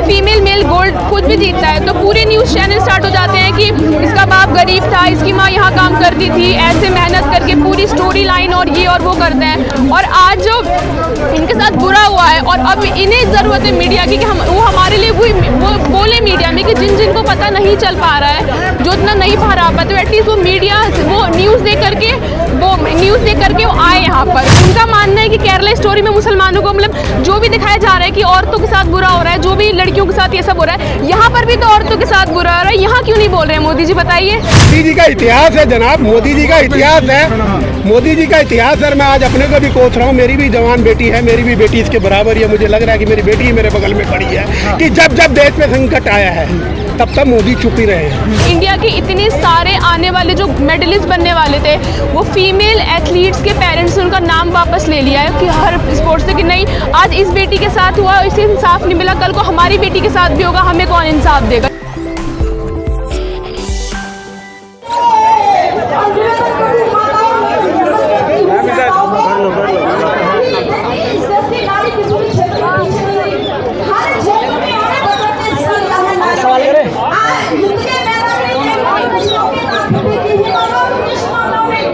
देखिए female male gold खुद भी जीतता है तो पूरे न्यूज़ चैनल स्टार्ट हो जाते हैं कि इसका बाप गरीब था, इसकी माँ यहाँ काम करती थी, ऐसे मेहनत करके पूरी स्टोरी लाइन और ये और वो करते हैं। और आज जो इनके साथ बुरा हुआ है और अब इन्हें ज़रूरत है मीडिया की कि वो हमारे लिए वो बोले मीडिया में कि जिनको पता नहीं चल पा रहा है, जो इतना नहीं पा पाते, एटलीस्ट वो मीडिया वो न्यूज़ देख करके वो आए यहाँ पर। उनका मानना है कि केरला स्टोरी में मुसलमानों को मतलब जो भी दिखाया जा रहा है कि औरतों के साथ बुरा हो रहा है, जो भी लड़कियों के साथ ये सब हो रहा है, यहाँ पर भी तो औरतों के साथ बुरा हो रहा है, यहाँ क्यों नहीं बोल रहे हैं मोदी जी? बताइए। मोदी जी का इतिहास है जनाब, मोदी जी का इतिहास है, मोदी जी का इतिहास है। मैं आज अपने को भी कोस रहा हूँ, मेरी भी जवान बेटी है, मेरी भी बेटी इसके बराबर ही है। मुझे लग रहा है कि मेरी बेटी ही मेरे बगल में खड़ी है कि जब जब देश में संकट आया है तब तक मोदी चुप ही रहे हैं। इंडिया के इतने सारे आने वाले जो मेडलिस्ट बनने वाले थे वो फीमेल एथलीट्स के पेरेंट्स ने उनका नाम वापस ले लिया है कि हर स्पोर्ट्स से कि नहीं आज इस बेटी के साथ हुआ, इसे इंसाफ नहीं मिला, कल को हमारी बेटी के साथ भी होगा, हमें कौन इंसाफ देगा?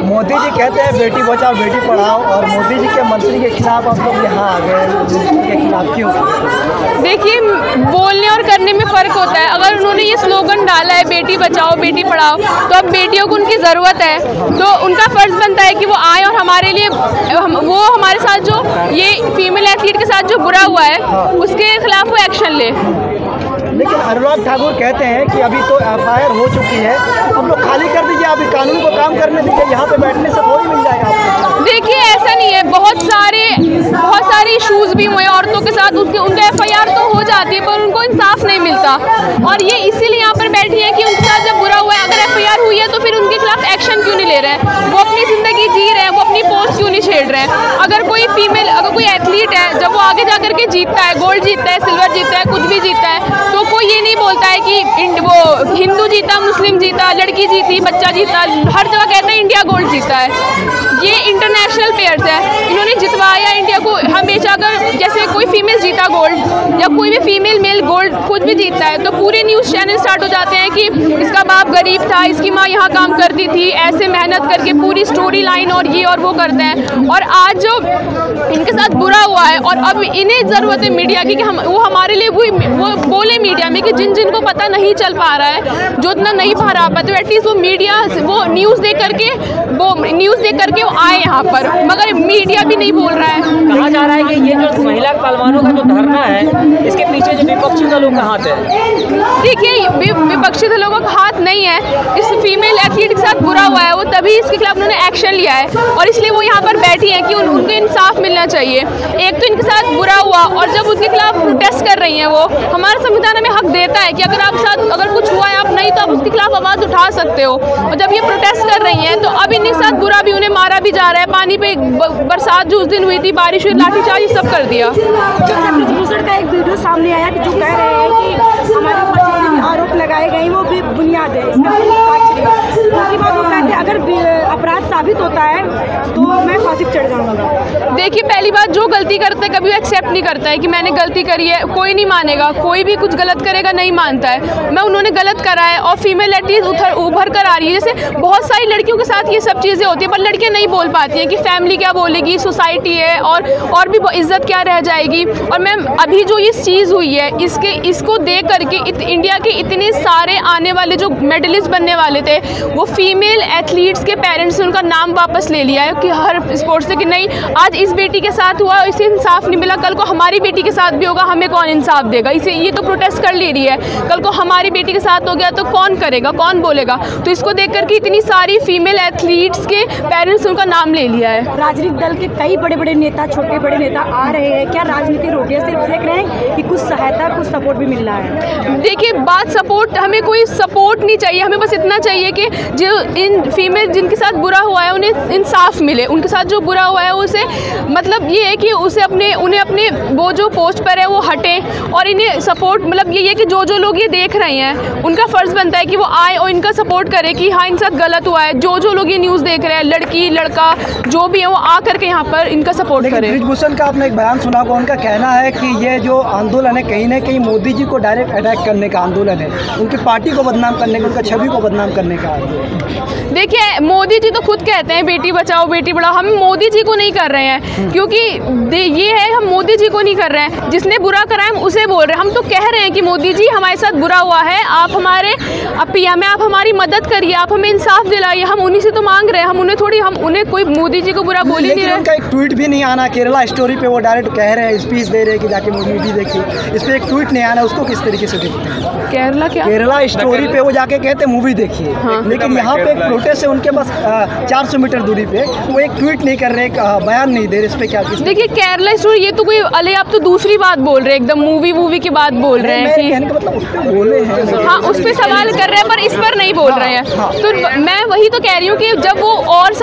मोदी जी कहते हैं बेटी बचाओ बेटी पढ़ाओ और मोदी जी के मंत्री के खिलाफ आप लोग यहाँ आ गए, के खिलाफ क्यों? देखिए बोलने और करने में फ़र्क होता है। अगर उन्होंने ये स्लोगन डाला है बेटी बचाओ बेटी पढ़ाओ तो अब बेटियों को उनकी ज़रूरत है तो उनका फ़र्ज़ बनता है कि वो आए और हमारे लिए वो हमारे साथ जो ये फीमेल एथलीट के साथ जो बुरा हुआ है उसके खिलाफ वो एक्शन ले। लेकिन अनुराग ठाकुर कहते हैं कि अभी तो एफआईआर हो चुकी है, हम लोग खाली कर दीजिए, अभी कानून को काम करने दीजिए, यहाँ पे बैठने से थोड़ी मिल जाएगा आपको। देखिए ऐसा नहीं है, बहुत सारे इशूज़ भी हुए औरतों के साथ, उनका एफआईआर तो हो जाती है पर उनको इंसाफ नहीं मिलता और ये इसीलिए यहाँ पर बैठी है कि उनके साथ जब बुरा हुआ है, अगर एफआईआर हुई है तो फिर उनके खिलाफ एक्शन क्यों नहीं ले रहे हैं? वो अपनी ज़िंदगी जी रहे हैं, वो अपनी पोस्ट क्यों नहीं छेड़ रहे हैं? अगर कोई एथलीट है जब वो आगे जा करके जीतता है, गोल्ड जीतता है, सिल्वर जीतता है, कुछ भी जीतता है तो कोई ये नहीं बोलता है कि वो हिंदू जीता, मुस्लिम जीता, लड़की जीती, बच्चा जीता, हर जगह कहता है इंडिया गोल्ड जीता है। ये इंटरनेशनल प्लेयर्स है, इन्होंने जितवाया इंडिया को हमेशा। अगर जैसे कोई फीमेल जीता गोल्ड या कोई भी फीमेल मेल गोल्ड खुद भी जीतता है तो पूरे न्यूज़ चैनल स्टार्ट हो जाते हैं कि इसका बाप गरीब था, इसकी माँ यहाँ काम करती थी, ऐसे मेहनत करके पूरी स्टोरी लाइन और ये और वो करते हैं। और आज जो इनके साथ बुरा हुआ है और अब इन्हें ज़रूरत है मीडिया की कि वो हमारे लिए वो बोले मीडिया में कि जिनको पता नहीं चल पा रहा है, जो इतना नहीं पा पाते, एटलीस्ट वो मीडिया वो न्यूज़ देख करके वो आए यहाँ पर, मगर मीडिया भी नहीं बोल रहा है। कहा जा रहा है कि ये जो महिला पहलवानों का जो धरना है इसके पीछे जो विपक्षी दलों का हाथ है। देखिए विपक्षी दलों का हाथ नहीं है, इस फीमेल एथलीट के साथ बुरा हुआ है वो तभी इसके खिलाफ उन्होंने एक्शन लिया है और इसलिए वो यहाँ पर बैठी हैं कि उनको इंसाफ मिलना चाहिए। एक तो इनके साथ बुरा हुआ और जब उसके खिलाफ प्रोटेस्ट कर रही हैं, वो हमारा संविधान हमें हक देता है कि अगर कुछ हुआ है आप नहीं तो आप उसके खिलाफ आवाज़ उठा सकते हो। और जब ये प्रोटेस्ट कर रही हैं तो अब इनके साथ बुरा भी, उन्हें मारा भी जा रहा है, पानी पे बरसात जो उस दिन हुई थी, बारिश हुई, लाठीचार्ज ये सब कर दिया। का एक वीडियो सामने आया कि जो कह रहे हैं कि हमारे ऊपर जितने भी आरोप लगाए गए वो भी बुनियाद है, दूसरी बात वो कहते हैं अगर अपराध साबित होता है तो मैं फांसी पर चढ़ जाऊँगा। देखिए पहली बात जो गलती करता है कभी वो एक्सेप्ट नहीं करता है कि मैंने गलती करी है, कोई नहीं मानेगा, कोई भी कुछ गलत करेगा नहीं मानता है। मैं उन्होंने गलत करा है और फीमेल एथलीट उभर कर आ रही है। जैसे बहुत सारी लड़कियों के साथ ये सब चीज़ें होती है पर लड़कियाँ नहीं बोल पाती हैं कि फैमिली क्या बोलेगी, सोसाइटी है और भी इज्जत क्या रह जाएगी। और मैम अभी जो ये चीज़ हुई है इसको देख करके इंडिया के इतने सारे आने वाले जो मेडलिस्ट बनने वाले थे वो फीमेल एथलीट्स के पेरेंट्स ने उनका नाम वापस ले लिया है कि हर स्पोर्ट्स से कि नहीं आज इस बेटी के साथ हुआ, इसे इंसाफ नहीं मिला, कल को हमारी बेटी के साथ भी होगा, हमें कौन इंसाफ देगा? इसे ये तो प्रोटेस्ट कर ले रही है, कल को हमारी बेटी के साथ हो गया तो कौन करेगा, कौन बोलेगा? तो इसको देख करके इतनी सारी फीमेल एथलीट्स के पेरेंट्स ने उनका नाम ले लिया है। राजनीतिक दल के कई बड़े बड़े नेता, छोटे बड़े नेता आ रहे हैं, क्या राजनीति रोके सिर्फ देख रहे हैं कि कुछ सहायता कुछ सपोर्ट भी मिल रहा है? देखिए बात सपोर्ट हमें कोई सपोर्ट नहीं चाहिए, हमें बस इतना चाहिए कि जो इन फीमेल जिनके साथ बुरा हुआ है उन्हें इंसाफ मिले, उनके साथ जो बुरा हुआ है उसे मतलब ये है कि उसे उन्हें अपने वो जो पोस्ट पर है वो हटें और इन्हें सपोर्ट मतलब ये है कि जो लोग ये देख रहे हैं उनका फ़र्ज़ बनता है कि वो आए और इनका सपोर्ट करें कि हाँ इनके साथ गलत हुआ है। जो लोग ये न्यूज़ देख रहे हैं, लड़की लड़का जो भी है, वो आ करके यहाँ पर इनका सपोर्ट करें। ब्रिजभूषण का आपने एक बयान सुना होगा, उनका कहना है कि ये जो आंदोलन है कहीं ना कहीं मोदी जी को डायरेक्ट अटैक करने का आंदोलन है, उनकी पार्टी को बदनाम करने का, उनका छवि को बदनाम करने का। देखिए मोदी जी तो खुद कहते हैं बेटी बचाओ बेटी पढ़ाओ, हम मोदी जी को नहीं कर रहे हैं, क्योंकि ये है हम मोदी जी को नहीं कर रहे हैं, जिसने बुरा करा है हम उसे बोल रहे हैं। हम तो कह रहे हैं कि मोदी जी हमारे साथ बुरा हुआ है, आप हमारे में आप हमारी मदद करिए, आप हमें इंसाफ दिलाइए, हम उन्हीं से तो मांग रहे हैं, हम उन्हें कोई मोदी जी को बुरा बोल ही नहीं रहे। उनका एक ट्वीट भी नहीं आना, केरला स्टोरी पे वो डायरेक्ट कह रहे हैं, स्पीच दे रहे हैं कि जाके मूवी देखिए, इस पर एक ट्वीट नहीं आना, उसको किस तरीके से देखते हैं? केरला स्टोरी पे वो जाके कहते हैं मूवी देखिए, लेकिन यहाँ पे एक प्रोटेस्ट है उनके बस 400 मीटर दूरी पे, वो एक ट्वीट नहीं कर रहे, बयान नहीं दे रहे, इस पे क्या? देखिए केरला स्टोरी ये तो कोई आप तो दूसरी बात बोल रहे हैं, एकदम मूवी की बात बोल रहे हैं कि मतलब उस पे बोले हैं, हाँ उस पर सवाल कर रहे हैं पर इस पर नहीं बोल रहे हैं। तो मैं वही तो कह रही हूँ कि जब वो और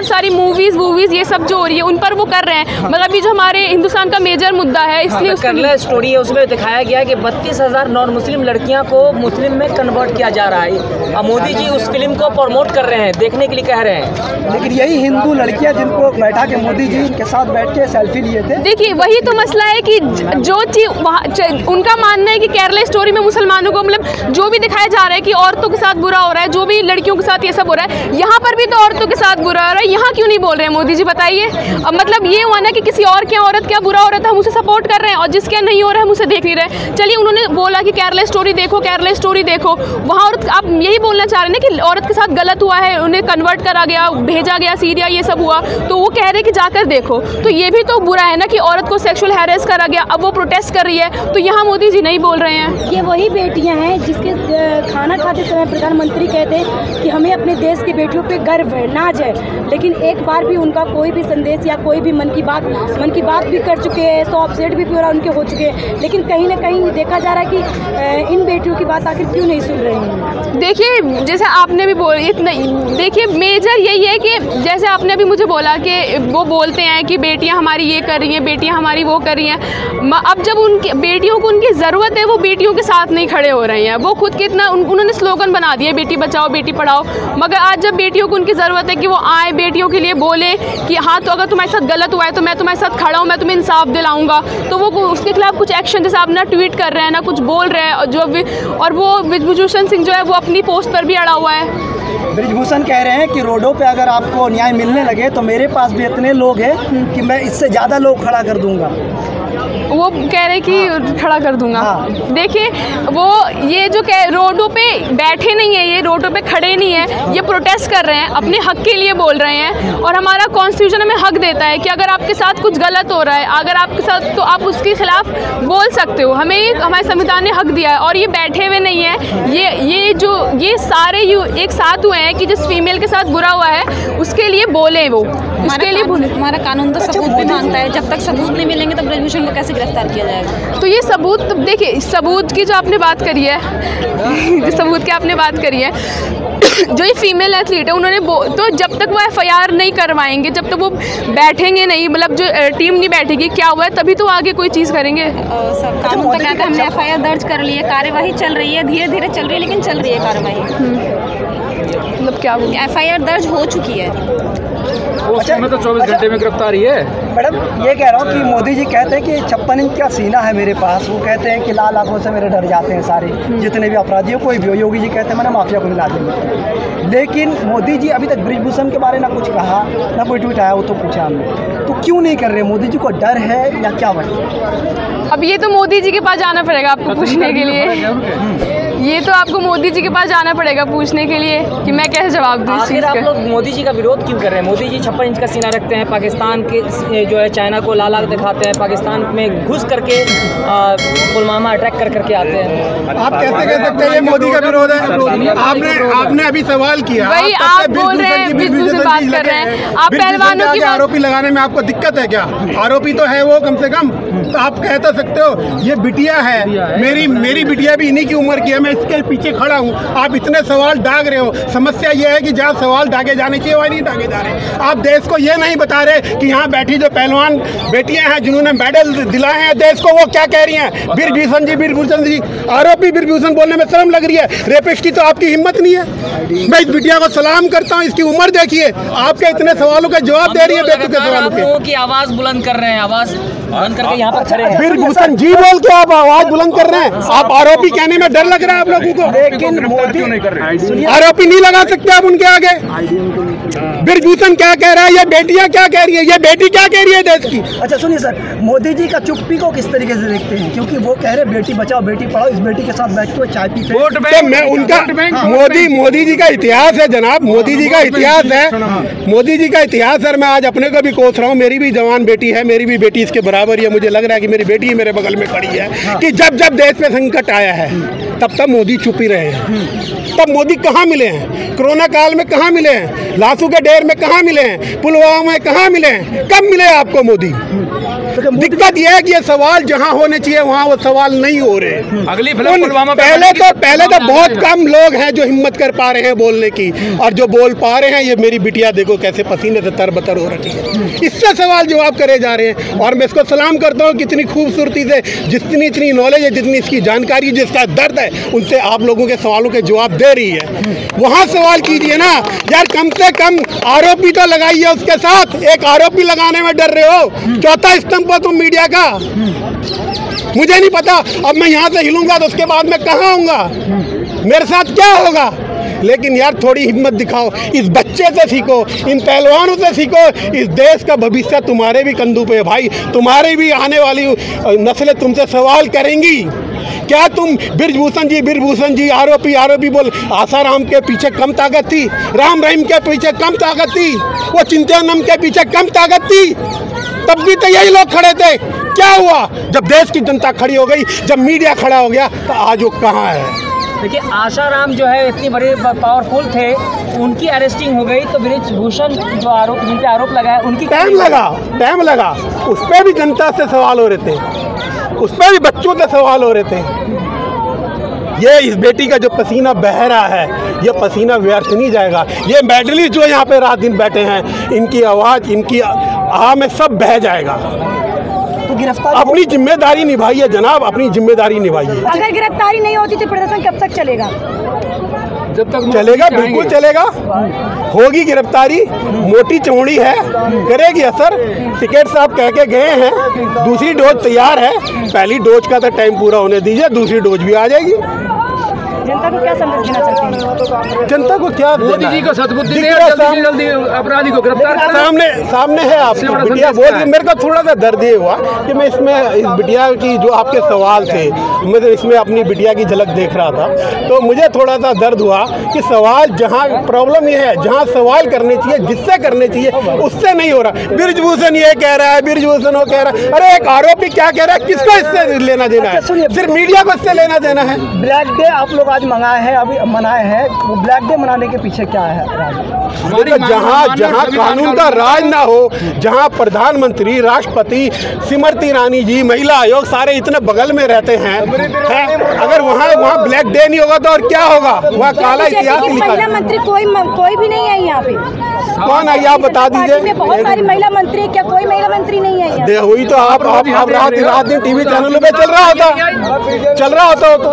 सारी मूवीज ये सब जो हो रही है उन पर वो कर रहे हैं, मतलब ये जो हमारे हिंदुस्तान का मेजर मुद्दा है, इसलिए केरला स्टोरी है उसमें दिखाया गया है कि 32,000 नॉन मुस्लिम लड़कियां को मुस्लिम में कन्वर्ट किया जा रहा है और मोदी जी उस फिल्म को प्रमोट कर रहे हैं, देखने के लिए कह रहे हैं। लेकिन यही हिंदू लड़कियां जिनको बैठा के मोदी जी के साथ बैठ के सेल्फी लिए थे, देखिए वही तो मसला है कि जो चीज उनका मानना है कि केरला स्टोरी में मुसलमानों को मतलब जो भी दिखाया जा रहा है कि औरतों के साथ बुरा हो रहा है, जो भी लड़कियों के साथ ये सब हो रहा है, यहाँ पर भी तो औरतों के साथ बुरा हो रहा है, यहाँ क्यों नहीं बोल रहे हैं मोदी जी बताइए? अब मतलब ये हुआ ना कि किसी और के औरत क्या बुरा हो रहा था हम उसे सपोर्ट कर रहे हैं और जिसके नहीं हो रहा है हम उसे देख नहीं रहे। चलिए उन्होंने बोला कि केरला स्टोरी देखो, वहाँ औरत आप यही बोलना चाह रहे हैं ना कि औरत के साथ गलत हुआ है, उन्हें कन्वर्ट करा गया, भेजा गया सीरिया, ये सब हुआ, तो वो कह रहे हैं कि जाकर देखो, तो ये भी तो बुरा है ना कि औरत को सेक्सुअल हैरेस करा गया, अब वो प्रोटेस्ट कर रही है, तो यहाँ मोदी जी नहीं बोल रहे हैं। ये वही बेटियां हैं जिसके खाना खाते समय प्रधानमंत्री कहते हैं कि हमें अपने देश की बेटियों पे गर्व है, नाज है, लेकिन एक बार भी उनका कोई भी संदेश या कोई भी मन की बात भी कर चुके हैं, 100 अपसेट भी पूरा उनके हो चुके हैं, लेकिन कहीं ना कहीं देखा जा रहा है कि इन बेटियों की बात आखिर क्यों नहीं सुन रही हैं? देखिए जैसे आपने भी देखिए मेजर यही है कि जैसे आपने अभी मुझे बोला कि वो बोलते हैं कि बेटियां हमारी ये कर रही हैं, बेटियां हमारी वो कर रही हैं, अब जब उनकी बेटियों को उनकी ज़रूरत है वो बेटियों के साथ नहीं खड़े हो रहे हैं, वो खुद कितना उन्होंने स्लोगन बना दिया बेटी बचाओ बेटी पढ़ाओ, मगर आज जब बेटियों को उनकी ज़रूरत है कि वो आए बेटियों के लिए बोले कि हाँ तो अगर तुम्हारे साथ गलत हुआ है तो मैं तुम्हारे साथ खड़ा हूँ, मैं तुम्हें इंसाफ दिलाऊंगा, तो वो उसके खिलाफ कुछ एक्शन जैसे आप ना ट्वीट कर रहे हैं ना कुछ बोल रहे हैं, और वो ब्रिजभूषण सिंह जो है वो अपनी पोस्ट पर भी अड़ा हुआ है। ब्रिजभूषण कह रहे हैं कि रोडों पे अगर आपको न्याय मिलने लगे तो मेरे पास भी इतने लोग हैं कि मैं इससे ज़्यादा लोग खड़ा कर दूंगा। वो कह रहे कि खड़ा कर दूंगा। देखिए वो ये जो रोडों पे बैठे नहीं है, ये रोडों पे खड़े नहीं है, ये प्रोटेस्ट कर रहे हैं, अपने हक के लिए बोल रहे हैं, और हमारा कॉन्स्टिट्यूशन हमें हक देता है कि अगर आपके साथ कुछ गलत हो रहा है, अगर आपके साथ, तो आप उसके खिलाफ बोल सकते हो, हमें हमारे संविधान ने हक दिया है। और ये बैठे हुए नहीं है, ये सारे एक साथ हुए हैं कि जिस फीमेल के साथ बुरा हुआ है उसके लिए बोले, वो उसके लिए बोले। हमारा कानून तो सबूत भी मांगता है, जब तक सबूत नहीं मिलेंगे तो ब्रिजभूषण को कैसे गिरफ्तार किया जाएगा? तो ये सबूत, देखिए सबूत की जो आपने बात करी है जो सबूत की आपने बात करी है, जो ये फीमेल एथलीट है उन्होंने तो जब तक वो FIR नहीं करवाएंगे, जब तक वो बैठेंगे नहीं, मतलब जो टीम नहीं बैठेगी, क्या हुआ है तभी तो आगे कोई चीज़ करेंगे। सब कानून तो कहता है हमने FIR दर्ज कर ली है, कार्यवाही चल रही है, धीरे धीरे चल रही है, लेकिन चल रही है कार्यवाही। मतलब क्या FIR दर्ज हो चुकी है, में तो 24 घंटे में गिरफ्तारी है। मैडम ये कह रहा हूँ कि मोदी जी कहते हैं कि 56 इंच का सीना है मेरे पास, वो कहते हैं कि लाल आंखों से मेरे डर जाते हैं सारे जितने भी अपराधी हो, कोई भी हो। योगी जी कहते हैं मैंने माफिया को मिला देंगे, लेकिन मोदी जी अभी तक ब्रिजभूषण के बारे में ना कुछ कहा ना कोई ट्वीट आया, वो तो पूछा हमने, तो क्यों नहीं कर रहे? मोदी जी को डर है या क्या वजह? अब ये तो मोदी जी के पास जाना पड़ेगा आपको पूछने के लिए। ये तो आपको मोदी जी के पास जाना पड़ेगा पूछने के लिए कि मैं कैसे जवाब दूँ इस आखिर चीज़ आप का। लोग मोदी जी का विरोध क्यों कर रहे हैं? मोदी जी 56 इंच का सीना रखते हैं, पाकिस्तान के जो है चाइना को लाल आग दिखाते हैं, पाकिस्तान में घुस करके पुलवामा अटैक कर करके आते हैं। आप कैसे कह सकते हैं ये मोदी का विरोध है? आपने अभी सवाल किया, वही आप बोल रहे हैं, बिल्कुल से बात कर रहे हैं आप पहलवानों की आरोपी लगाने में आपको दिक्कत है क्या? आरोपी तो है वो कम से कम, तो आप कह तो सकते हो ये बिटिया है, मेरी बिटिया भी इन्हीं की उम्र की है, मैं इसके पीछे खड़ा हूँ। आप इतने सवाल दाग रहे हो। समस्या ये है कि जहाँ सवाल दागे जाने चाहिए वहाँ नहीं दागे जा रहे। आप देश को ये नहीं बता रहे कि यहाँ बैठी जो पहलवान बेटियां हैं जिन्होंने मेडल दिलाए हैं देश को, वो क्या कह रही हैं। बिरभूषण जी आरोपी बिरभूषण बोलने में शर्म लग रही है। रेपिस्ट की तो आपकी हिम्मत नहीं है। मैं इस बिटिया को सलाम करता हूँ, इसकी उम्र देखिए, आपके इतने सवालों का जवाब दे रही है बेतुके सवालों के। लोगों की आवाज बुलंद कर रहे हैं, आवाज बुलंद करके यहाँ पर खड़े हैं। बिरभूषण जी बोल के आप आवाज बुलंद कर रहे हैं। आप आरोपी कहने में डर लग रहा है आप लोगों को, लेकिन मोदी आरोपी नहीं लगा सकते आप उनके आगे। बिरभूषण क्या कह रहा है, ये बेटियां क्या कह रही है, ये बेटी क्या कह रही है देश की। अच्छा सुनिए सर, मोदी जी का चुप्पी को किस तरीके से देखते हैं? क्योंकि वो कह रहे बेटी बचाओ बेटी पढ़ाओ, इस बेटी के साथ बैठ के वो चाय पीते हैं। तो मैं उनका मोदी जी का इतिहास है जनाब, मोदी जी का इतिहास है, मोदी जी का इतिहास है। मैं आज अपने को भी कोस रहा हूँ, मेरी भी जवान बेटी है, मेरी भी बेटी इसके बराबर है। मुझे लग रहा है कि मेरी बेटी मेरे बगल में खड़ी है कि जब जब देश पे संकट आया है तब तब मोदी चुप ही रहे हैं। तब मोदी कहाँ मिले हैं? कोरोना काल में कहाँ मिले हैं? लाशों के ढेर में कहाँ मिले हैं? पुलवामा में कहाँ मिले हैं? कब मिले आपको मोदी? दिक्कत यह है कि ये सवाल जहाँ होने चाहिए वहाँ वो सवाल नहीं हो रहे। अगली फिल्म पुलवामा पहले तो बहुत कम लोग हैं जो हिम्मत कर पा रहे हैं बोलने की, और जो बोल पा रहे हैं ये मेरी बिटिया देखो कैसे पसीने से तरबतर हो रही है, इससे सवाल जवाब करे जा रहे हैं। और मैं इसको सलाम करता हूँ कितनी खूबसूरती से, जितनी इतनी नॉलेज है, जितनी इसकी जानकारी, जिसका दर्द है, उनसे आप लोगों के सवालों के जवाब दे रही है। वहाँ सवाल कीजिए ना यार, कम से कम आरोपी तो लगाइए उसके साथ। एक आरोपी लगाने में डर रहे हो, चौथा स्तंभ पर तुम मीडिया का। मुझे नहीं पता अब मैं यहाँ से हिलूंगा तो उसके बाद मैं कहाँ आऊँगा, मेरे साथ क्या होगा। लेकिन यार थोड़ी हिम्मत दिखाओ, इस बच्चे से सीखो, इन पहलवानों से सीखो। इस देश का भविष्य तुम्हारे भी कंधों पे है भाई, तुम्हारी भी आने वाली नस्लें तुमसे सवाल करेंगी। क्या तुम बिरभूषण जी आरोपी बोल, आसाराम के पीछे कम ताकत थी, राम रहीम के पीछे कम ताकत थी, वो चिंतनम के पीछे कम ताकत थी, तब भी तो यही लोग खड़े थे। क्या हुआ जब देश की जनता खड़ी हो गई, जब मीडिया खड़ा हो गया, तो आज वो कहाँ है? देखिए आशाराम जो है इतनी बड़े पावरफुल थे, उनकी अरेस्टिंग हो गई, तो बिरभूषण जो जिन पे आरोप लगाए उनकी टाइम लगा, उस पर भी जनता से सवाल हो रहे थे, उस पर भी बच्चों से सवाल हो रहे थे। ये इस बेटी का जो पसीना बह रहा है, ये पसीना व्यर्थ नहीं जाएगा। ये मेडलिस्ट जो यहाँ पे रात दिन बैठे हैं, इनकी आवाज़, इनकी आह में सब बह जाएगा। तो गिरफ्तार अपनी जिम्मेदारी निभाइए जनाब, अपनी जिम्मेदारी निभाइए। अगर गिरफ्तारी नहीं होती तो प्रदर्शन कब तक चलेगा? जब तक चलेगा, बिल्कुल चलेगा, होगी गिरफ्तारी, मोटी चौड़ी है, करेगी असर। टिकट साहब कह के गए हैं, दूसरी डोज तैयार है, पहली डोज का तो टाइम पूरा होने दीजिए, दूसरी डोज भी आ जाएगी। जनता को क्या संदेश देना चाहते हैं? जनता को क्या मोदी जी को सद्बुद्धि दें, जल्दी अपराधी को गिरफ्तार करें। सामने है आप बिटिया बोल रही। मेरे को थोड़ा सा दर्द ये हुआ कि मैं इसमें इस बिटिया की जो आपके सवाल थे, मैं तो इसमें अपनी बिटिया की झलक देख रहा था, तो मुझे थोड़ा सा दर्द हुआ कि सवाल जहाँ प्रॉब्लम ये है, जहाँ सवाल करने चाहिए, जिससे करने चाहिए, उससे नहीं हो रहा। बिरभूषण ये कह रहा है, बिरभूषण वो कह रहा है। अरे एक आरोपी क्या कह रहा है, किसको इससे लेना देना है? सिर्फ मीडिया को इससे लेना देना है। ब्लैक डे आप लोग आज मंगाए हैं, अभी मनाए हैं, वो ब्लैक डे मनाने के पीछे क्या है? जहाँ कानून का राज ना हो, जहाँ प्रधानमंत्री, राष्ट्रपति, स्मृति ईरानी जी, महिला आयोग सारे इतने बगल में रहते हैं, अगर वहाँ ब्लैक डे नहीं होगा तो और क्या होगा? वहाँ काला इतिहास लिखा है। महिला मंत्री कोई भी नहीं है यहाँ पे। कौन है आप बता दीजिए? बहुत सारी महिला मंत्री, क्या कोई महिला मंत्री नहीं है यहाँ? हुई तो आप रात दिन टीवी चैनलों पे चल रहा होता तो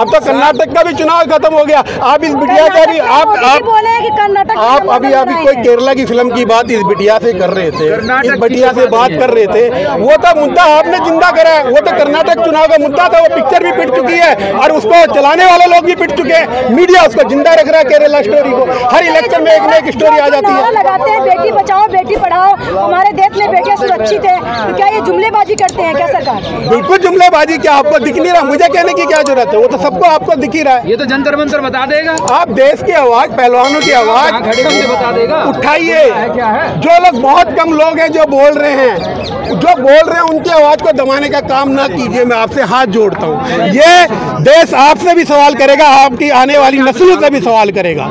अब तो कर्नाटक का भी चुनाव खत्म हो गया। आप इस बिटिया का भी आप बोले हैं कि कर्नाटक, आप अभी कोई केरला की फिल्म की बात इस बिटिया से कर रहे थे, इस बिटिया से बात कर रहे थे, वो तो मुद्दा आपने जिंदा करा है। वो तो कर्नाटक चुनाव का मुद्दा था, वो पिक्चर भी पिट चुकी है और उसको चलाने वाले लोग भी पिट चुके हैं। मीडिया उसको जिंदा रख रहा है, केरला स्टोरी को। हर इलेक्शन में एक न एक स्टोरी आ जाती है। लगाते हैं बेटी बचाओ बेटी पढ़ाओ, हमारे देश में बेटियां सुरक्षित है, तो क्या ये जुमलेबाजी करते हैं क्या सरकार? बिल्कुल जुमलेबाजी। क्या आपको दिख नहीं रहा? मुझे कहने की क्या जरूरत है? वो तो सबको आपको दिख ही रहा है। ये तो जंतर मंतर बता देगा। आप देश की आवाज, पहलवानों की आवाज बता देगा, उठाइए। क्या है? जो लोग, बहुत कम लोग हैं जो बोल रहे हैं, उनकी आवाज को दबाने का काम ना कीजिए। मैं आपसे हाथ जोड़ता हूँ। ये देश आपसे भी सवाल करेगा, आपकी आने वाली नस्लों से भी सवाल करेगा।